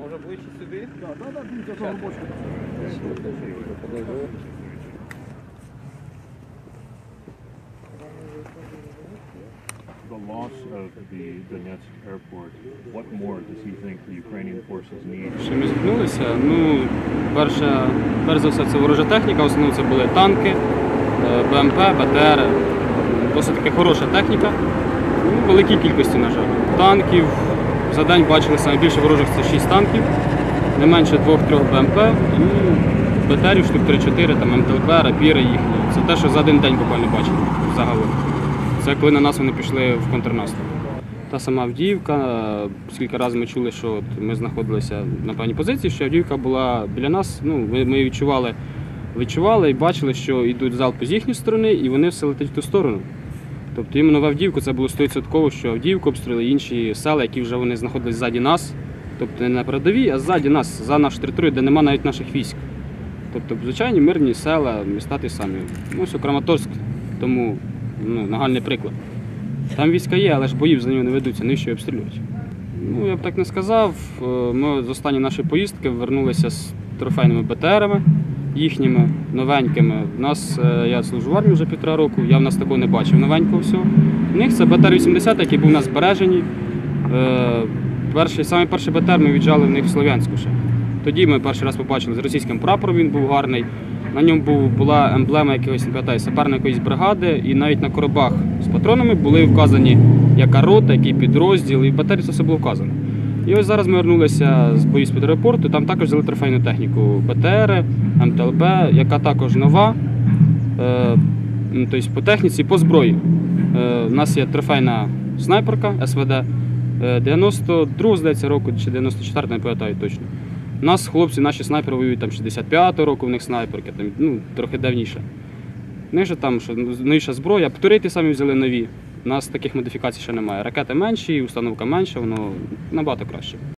Може ближче сюди? Так, дивіться, що робочка. The loss of the Donetsk airport, what more does he think the Ukrainian forces need? Що ми зіткнулися? Ну, перш за все, це ворожа техніка, в основному це були танки, БМП, БТР, досить таки хороша техніка, ну, в великій кількості, на жаль. Танків за день бачили найбільше ворожих це 6 танків, не менше 2-3 БМП і БТРів штук 3-4, там МТЛБ, рапіри їхні. Це те, що за один день буквально бачили загалом. Це коли на нас вони пішли в контрнаступ. Та сама Авдіївка, скільки разів ми чули, що ми знаходилися на певній позиції, що Авдіївка була біля нас, ну, ми відчували і бачили, що йдуть залпи з їхньої сторони, і вони все летять в ту сторону. Тобто іменно в Авдіївку це було 100%, що Авдіївку обстріли інші села, які вже вони знаходились ззаді нас, тобто не на передовій, а ззаді нас, за нашу територію, де немає навіть наших військ. Тобто звичайні мирні села, міста ті самі. Ну, все, Краматорськ, тому нагальний приклад. Там війська є, але ж боїв за нього не ведуться, навіщо їх обстрілюють. Ну, я б так не сказав. Ми з останньої нашої поїздки вернулися з трофейними БТРами їхніми, новенькими. Я служу в армії вже 1,5 року, я в нас такого не бачив новенького всього. У них це БТР-80, який був у нас збережений. Саме перший БТР ми віджали в них в Слов'янську ще. Тоді ми перший раз побачили з російським прапором, він був гарний. На ньому була емблема якогось, не пам'ятаю, саперної якоїсь бригади, і навіть на коробах з патронами були вказані, яка рота, який підрозділ, і в БТРі це все було вказано. І ось зараз ми вернулися з боїв з-під аеропорту, там також взяли трофейну техніку БТР, МТЛБ, яка також нова, тобто по техніці, по зброї. У нас є трофейна снайперка СВД 92-го, здається, року, чи 94-го, не пам'ятаю точно. У нас хлопці, наші снайпери воюють там 65-го року, в них снайперки, там, ну, трохи давніше. У них же там новіша зброя, птурити самі взяли нові. У нас таких модифікацій ще немає. Ракети менші, установка менша, воно набагато краще.